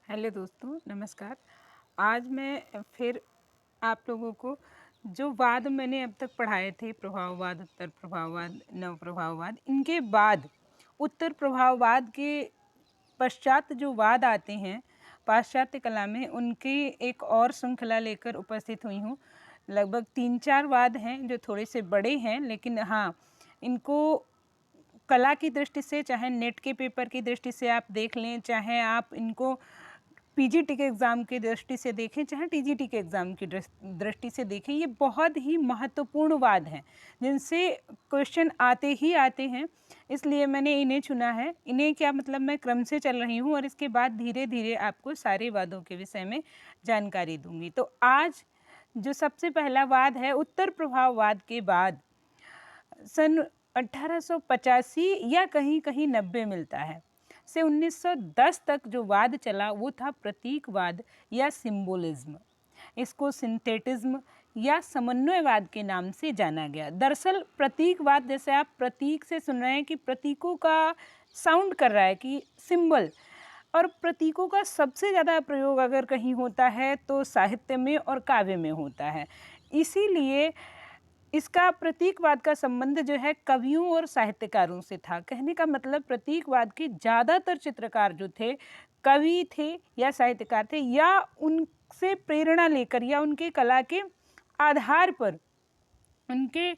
Hello दोस्तों, नमस्कार। आज मैं फिर आप लोगों को जो वाद मैंने अब तक पढ़ाए थे, प्रभाववाद, उत्तर प्रभाववाद, नव प्रभाववाद, इनके बाद उत्तर प्रभाववाद के पश्चात जो वाद आते हैं पाश्चात्य कला में, उनकी एक और श्रृंखला लेकर उपस्थित हुई हूँ। लगभग 3-4 वाद हैं जो थोड़े से बड़े हैं, लेकिन हाँ, इनको कला की दृष्टि से, चाहे नेट के पेपर की दृष्टि से आप देख लें, चाहे आप इनको पीजीटी के एग्ज़ाम की दृष्टि से देखें, चाहे टीजीटी के एग्ज़ाम की दृष्टि से देखें, ये बहुत ही महत्वपूर्ण वाद हैं जिनसे क्वेश्चन आते ही आते हैं। इसलिए मैंने इन्हें चुना है। इन्हें क्या मतलब, मैं क्रम से चल रही हूँ और इसके बाद धीरे धीरे आपको सारे वादों के विषय में जानकारी दूंगी। तो आज जो सबसे पहला वाद है, उत्तर प्रभाववाद के बाद सन 1885 या कहीं कहीं 90 मिलता है से 1910 तक जो वाद चला वो था प्रतीकवाद या सिंबोलिज्म। इसको सिंथेटिज्म या समन्वयवाद के नाम से जाना गया। दरअसल प्रतीकवाद, जैसे आप प्रतीक से सुन रहे हैं कि प्रतीकों का साउंड कर रहा है कि सिंबल, और प्रतीकों का सबसे ज़्यादा प्रयोग अगर कहीं होता है तो साहित्य में और काव्य में होता है। इसीलिए इसका प्रतीकवाद का संबंध जो है कवियों और साहित्यकारों से था। कहने का मतलब, प्रतीकवाद के ज़्यादातर चित्रकार जो थे, कवि थे या साहित्यकार थे, या उनसे प्रेरणा लेकर या उनके कला के आधार पर, उनके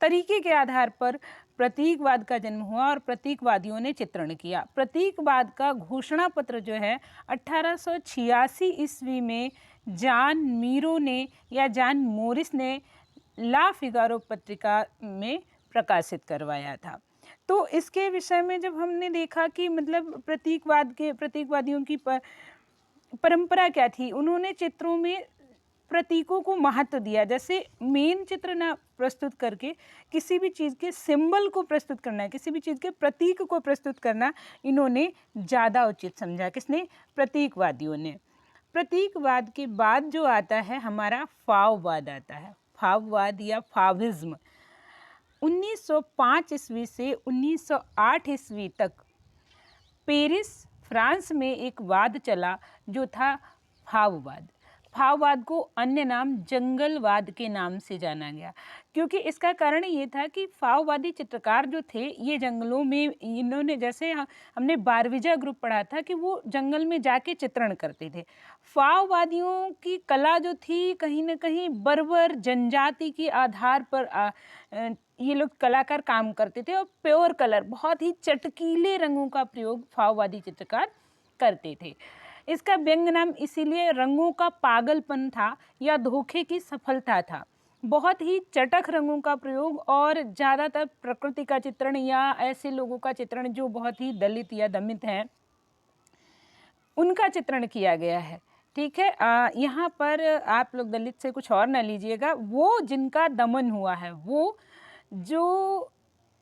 तरीके के आधार पर प्रतीकवाद का जन्म हुआ और प्रतीकवादियों ने चित्रण किया। प्रतीकवाद का घोषणा पत्र जो है 1886 ईस्वी में जॉन मीरो ने या जॉन मोरिस ने ला फिगारो पत्रिका में प्रकाशित करवाया था। तो इसके विषय में जब हमने देखा कि मतलब प्रतीकवादियों की परंपरा क्या थी, उन्होंने चित्रों में प्रतीकों को महत्व दिया। जैसे मेन चित्र ना प्रस्तुत करके किसी भी चीज़ के सिंबल को प्रस्तुत करना, किसी भी चीज़ के प्रतीक को प्रस्तुत करना, इन्होंने ज़्यादा उचित समझा। किसने? प्रतीकवादियों ने। प्रतीकवाद के बाद जो आता है हमारा फाववाद आता है। फाववाद या फाविज्म 1905 ईस्वी से 1908 ईस्वी तक पेरिस, फ्रांस में एक वाद चला जो था फाववाद। फाववाद को अन्य नाम जंगलवाद के नाम से जाना गया, क्योंकि इसका कारण ये था कि फाववादी चित्रकार जो थे ये जंगलों में, इन्होंने, जैसे हमने बारविजा ग्रुप पढ़ा था कि वो जंगल में जाके चित्रण करते थे। फाववादियों की कला जो थी कहीं ना कहीं बर्बर जनजाति के आधार पर ये लोग कलाकार काम करते थे, और प्योर कलर, बहुत ही चटकीले रंगों का प्रयोग फाववादी चित्रकार करते थे। इसका व्यंग नाम इसीलिए रंगों का पागलपन था या धोखे की सफलता था। बहुत ही चटक रंगों का प्रयोग और ज़्यादातर प्रकृति का चित्रण या ऐसे लोगों का चित्रण जो बहुत ही दलित या दमित हैं, उनका चित्रण किया गया है। ठीक है, यहाँ पर आप लोग दलित से कुछ और ना लीजिएगा। वो जिनका दमन हुआ है, वो जो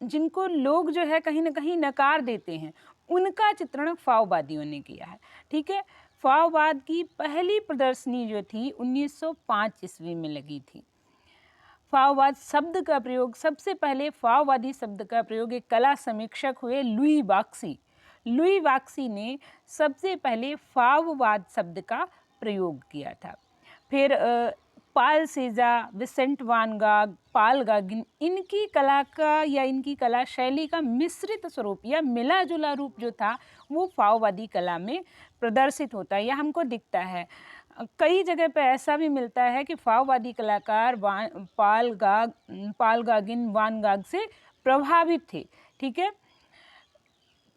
जिनको लोग जो है कहीं ना कहीं नकार देते हैं, उनका चित्रण फाववादियों ने किया है। ठीक है, फाववाद की पहली प्रदर्शनी जो थी 1905 ईस्वी में लगी थी। फाववाद शब्द का प्रयोग, सबसे पहले फाववादी शब्द का प्रयोग एक कला समीक्षक हुए लुई बाक्सी। लुई बाक्सी ने सबसे पहले फाववाद शब्द का प्रयोग किया था। फिर पाल सेजा, विसेंट वान गाग, पाल गागिन, इनकी कला का या इनकी कला शैली का मिश्रित स्वरूप या मिला जुला रूप जो था वो फाववादी कला में प्रदर्शित होता है या हमको दिखता है। कई जगह पे ऐसा भी मिलता है कि फाववादी कलाकार पाल गागिन, वान गाग से प्रभावित थे। ठीक है,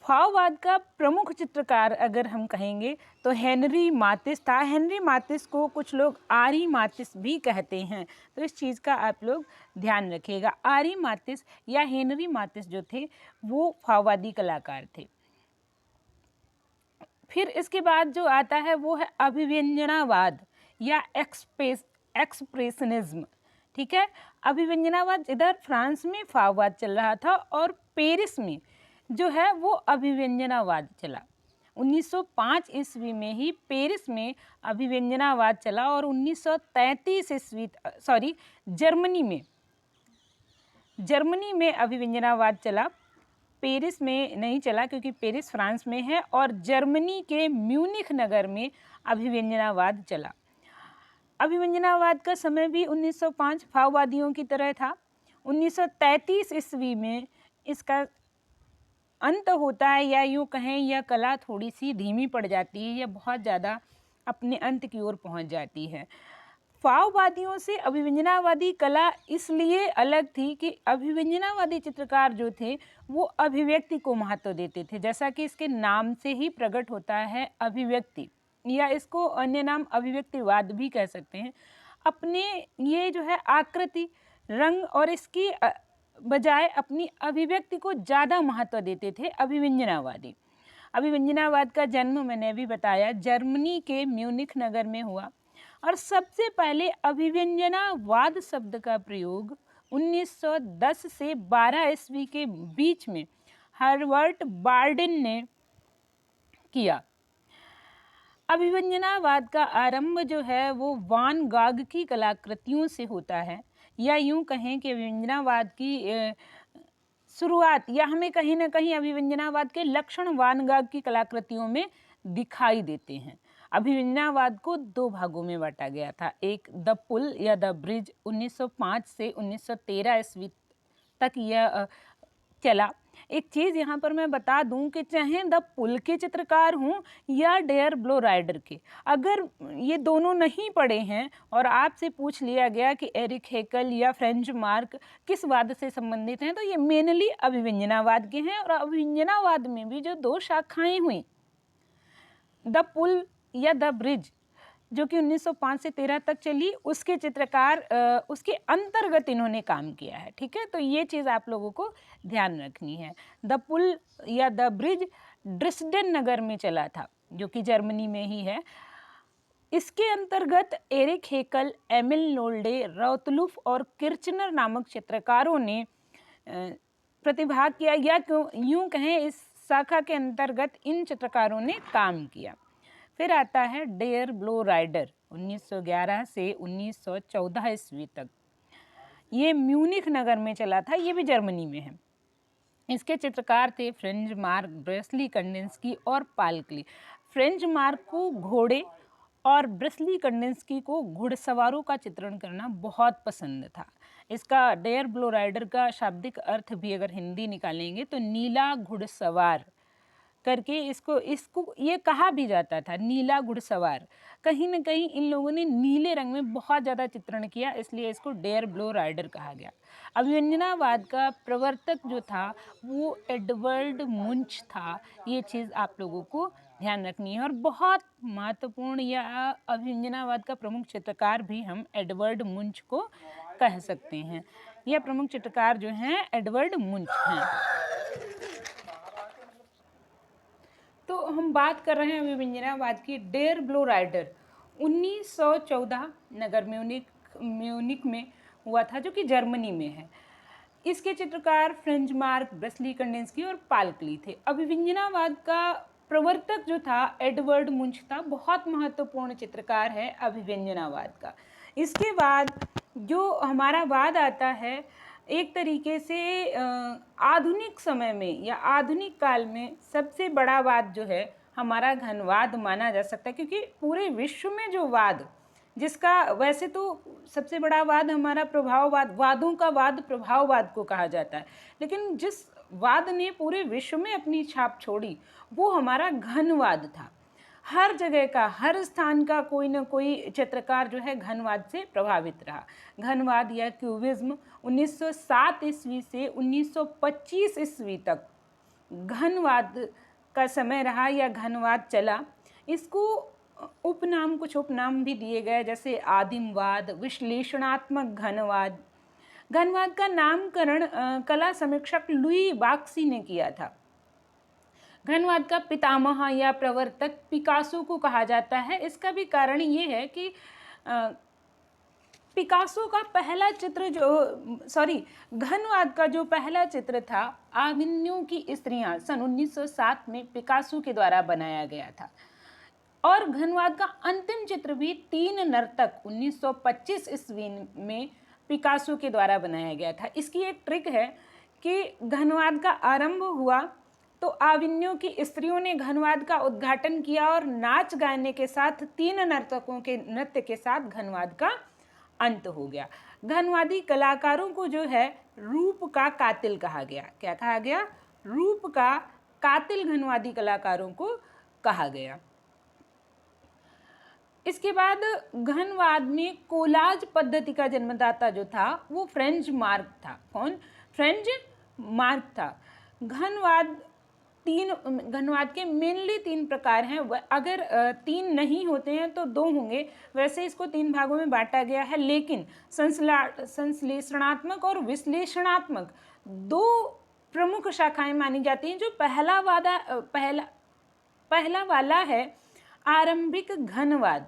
फाववाद का प्रमुख चित्रकार अगर हम कहेंगे तो हेनरी मातिस था। हेनरी मातिस को कुछ लोग आरी मातिस भी कहते हैं, तो इस चीज़ का आप लोग ध्यान रखिएगा। आरी मातिस या हेनरी मातिस जो थे वो फाववादी कलाकार थे। फिर इसके बाद जो आता है वो है अभिव्यंजनावाद या एक्सप्रेशनिज्म। ठीक है, अभिव्यंजनावाद इधर फ्रांस में फाववाद चल रहा था और पेरिस में जो है वो अभिव्यंजनावाद चला। 1905 ईस्वी में ही पेरिस में अभिव्यंजनावाद चला और 1933 ईस्वी जर्मनी में अभिव्यंजनावाद चला। पेरिस में नहीं चला क्योंकि पेरिस फ्रांस में है, और जर्मनी के म्यूनिख नगर में अभिव्यंजनावाद चला। अभिव्यंजनावाद का समय भी 1905 भाववादियों की तरह था। 1933 ईस्वी में इसका अंत होता है, या यूँ कहें यह कला थोड़ी सी धीमी पड़ जाती है या बहुत ज़्यादा अपने अंत की ओर पहुंच जाती है। फाववादियों से अभिव्यंजनावादी कला इसलिए अलग थी कि अभिव्यंजनावादी चित्रकार जो थे वो अभिव्यक्ति को महत्व देते थे, जैसा कि इसके नाम से ही प्रकट होता है, अभिव्यक्ति, या इसको अन्य नाम अभिव्यक्तिवाद भी कह सकते हैं। अपने ये जो है आकृति, रंग और इसकी बजाय अपनी अभिव्यक्ति को ज़्यादा महत्व देते थे अभिव्यंजनावादी। अभिव्यंजनावाद का जन्म मैंने अभी बताया जर्मनी के म्यूनिख नगर में हुआ, और सबसे पहले अभिव्यंजनावाद शब्द का प्रयोग 1910 से 12 ईस्वी के बीच में हर्बर्ट बार्डिन ने किया। अभिव्यंजनावाद का आरंभ जो है वो वान गाग की कलाकृतियों से होता है, या यूं कहें कि अभिव्यंजनावाद की शुरुआत, या हमें कहीं ना कहीं अभिव्यंजनावाद के लक्षण वान गाग की कलाकृतियों में दिखाई देते हैं। अभिव्यंजनावाद को दो भागों में बांटा गया था। एक द पुल या द ब्रिज 1905 से 1913 ईस्वी तक यह चला। एक चीज़ यहाँ पर मैं बता दूं कि चाहे द पुल के चित्रकार हों या डेयर ब्लो राइडर के, अगर ये दोनों नहीं पढ़े हैं और आपसे पूछ लिया गया कि एरिक हेकल या फ्रेंच मार्क किस वाद से संबंधित हैं, तो ये मेनली अभिव्यंजनावाद के हैं। और अभिव्यंजनावाद में भी जो दो शाखाएं हुई, द पुल या द ब्रिज जो कि 1905 से 13 तक चली, उसके चित्रकार उसके अंतर्गत इन्होंने काम किया है। ठीक है, तो ये चीज़ आप लोगों को ध्यान रखनी है। द पुल या द ब्रिज ड्रेस्डेन नगर में चला था, जो कि जर्मनी में ही है। इसके अंतर्गत एरिक हेकल, एमिल नोल्डे, रौतलुफ और किर्चनर नामक चित्रकारों ने प्रतिभाग किया, या यूँ कहें इस शाखा के अंतर्गत इन चित्रकारों ने काम किया। फिर आता है डेयर ब्लो राइडर 1911 से 1914 ईस्वी तक। ये म्यूनिख नगर में चला था, ये भी जर्मनी में है। इसके चित्रकार थे फ्रेंच मार्क, ब्रेस्ली कंडेंस्की और पालकली। फ्रेंच मार्क को घोड़े और ब्रेस्ली कंडेंस्की को घुड़सवारों का चित्रण करना बहुत पसंद था। इसका डेयर ब्लो राइडर का शाब्दिक अर्थ भी अगर हिंदी निकालेंगे तो नीला घुड़सवार करके इसको ये कहा भी जाता था, नीला घुड़सवार। कहीं ना कहीं इन लोगों ने नीले रंग में बहुत ज़्यादा चित्रण किया, इसलिए इसको डेयर ब्लो राइडर कहा गया। अभिव्यंजनावाद का प्रवर्तक जो था वो एडवर्ड मुंच था। ये चीज़ आप लोगों को ध्यान रखनी है, और बहुत महत्वपूर्ण, या अभिव्यंजनावाद का प्रमुख चित्रकार भी हम एडवर्ड मुंच को कह सकते हैं। यह प्रमुख चित्रकार जो हैं एडवर्ड मुंच हैं। तो हम बात कर रहे हैं अभिव्यंजनावाद की। डेयर ब्लो राइडर 1914 नगर म्यूनिक में हुआ था, जो कि जर्मनी में है। इसके चित्रकार फ्रेंच मार्क, ब्रेस्ली कंडेंस्की और पालकली थे। अभिव्यंजनावाद का प्रवर्तक जो था एडवर्ड मुंच था। बहुत महत्वपूर्ण चित्रकार है अभिव्यंजनावाद का। इसके बाद जो हमारा वाद आता है, एक तरीके से आधुनिक समय में या आधुनिक काल में सबसे बड़ा वाद जो है हमारा घनवाद माना जा सकता है, क्योंकि पूरे विश्व में जो वाद, जिसका वैसे तो सबसे बड़ा वाद हमारा प्रभाववाद, वादों का वाद प्रभाववाद को कहा जाता है, लेकिन जिस वाद ने पूरे विश्व में अपनी छाप छोड़ी वो हमारा घनवाद था। हर जगह का, हर स्थान का कोई ना कोई चित्रकार जो है घनवाद से प्रभावित रहा। घनवाद या क्यूबिज्म 1907 ईस्वी से 1925 ईस्वी तक घनवाद का समय रहा या घनवाद चला। इसको उपनाम, कुछ उपनाम भी दिए गए, जैसे आदिमवाद, विश्लेषणात्मक घनवाद। घनवाद का नामकरण कला समीक्षक लुई बाक्सी ने किया था। घनवाद का पितामह या प्रवर्तक पिकासो को कहा जाता है। इसका भी कारण ये है कि पिकासो का पहला चित्र घनवाद का जो पहला चित्र था, आविन्यों की स्त्रियां, सन 1907 में पिकासो के द्वारा बनाया गया था। और घनवाद का अंतिम चित्र भी 3 नर्तक 1925 ईस्वी में पिकासो के द्वारा बनाया गया था। इसकी एक ट्रिक है कि घनवाद का आरंभ हुआ तो आविन्यों की स्त्रियों ने घनवाद का उद्घाटन किया और नाच गाने के साथ 3 नर्तकों के नृत्य के साथ घनवाद का अंत हो गया। घनवादी कलाकारों को जो है रूप का कातिल कहा गया। क्या कहा गया? रूप का कातिल घनवादी कलाकारों को कहा गया। इसके बाद घनवाद में कोलाज पद्धति का जन्मदाता जो था वो फ्रेंच मार्क था। कौन? फ्रेंच मार्क था। घनवाद के मेनली 3 प्रकार हैं। अगर 3 नहीं होते हैं तो 2 होंगे। वैसे इसको 3 भागों में बांटा गया है, लेकिन संश्लेषणात्मक और विश्लेषणात्मक 2 प्रमुख शाखाएं मानी जाती हैं। जो पहला वाला है आरंभिक घनवाद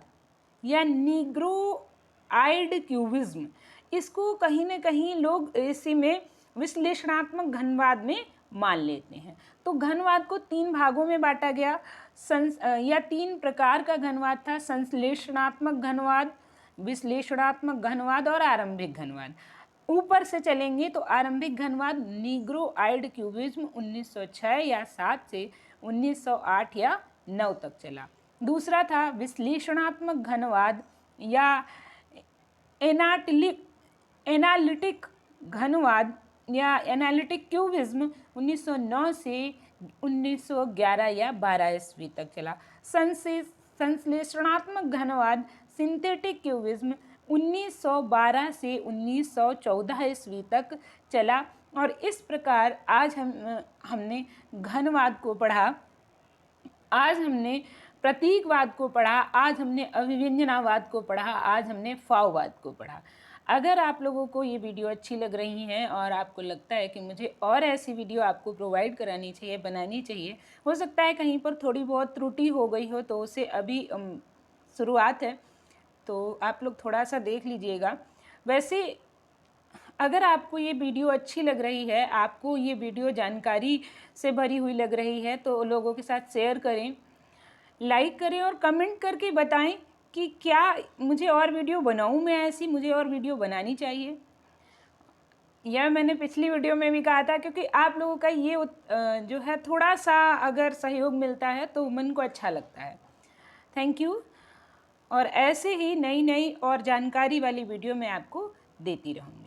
या नीग्रोआइड क्यूबिज्म। इसको कहीं ना कहीं लोग इसी में विश्लेषणात्मक घनवाद में मान लेते हैं। तो घनवाद को 3 भागों में बांटा गया या 3 प्रकार का घनवाद था: संश्लेषणात्मक घनवाद, विश्लेषणात्मक घनवाद और आरंभिक घनवाद। ऊपर से चलेंगे तो आरंभिक घनवाद नीग्रोआइड क्यूबिज्म 1906 या 7 से 1908 या 9 तक चला। दूसरा था विश्लेषणात्मक घनवाद या एनालिटिक घनवाद या एनालिटिक क्यूबिज्म 1909 से 1911 या 12 ईस्वी तक चला। संश्लेषणात्मक घनवाद सिंथेटिक क्यूबिज्म 1912 से 1914 ईस्वी तक चला। और इस प्रकार आज हमने घनवाद को पढ़ा, आज हमने प्रतीकवाद को पढ़ा, आज हमने अभिव्यंजनावाद को पढ़ा, आज हमने फाववाद को पढ़ा। अगर आप लोगों को ये वीडियो अच्छी लग रही है और आपको लगता है कि मुझे और ऐसी वीडियो आपको प्रोवाइड करानी चाहिए, बनानी चाहिए, हो सकता है कहीं पर थोड़ी बहुत त्रुटि हो गई हो, तो उसे अभी शुरुआत है, तो आप लोग थोड़ा सा देख लीजिएगा। वैसे अगर आपको ये वीडियो अच्छी लग रही है, आपको ये वीडियो जानकारी से भरी हुई लग रही है, तो लोगों के साथ शेयर करें, लाइक करें और कमेंट करके बताएं कि क्या मुझे और वीडियो बनाऊं, मैं ऐसी मुझे और वीडियो बनानी चाहिए। यह मैंने पिछली वीडियो में भी कहा था, क्योंकि आप लोगों का ये जो है थोड़ा सा अगर सहयोग मिलता है तो मन को अच्छा लगता है। Thank you. और ऐसे ही नई नई और जानकारी वाली वीडियो मैं आपको देती रहूँगी।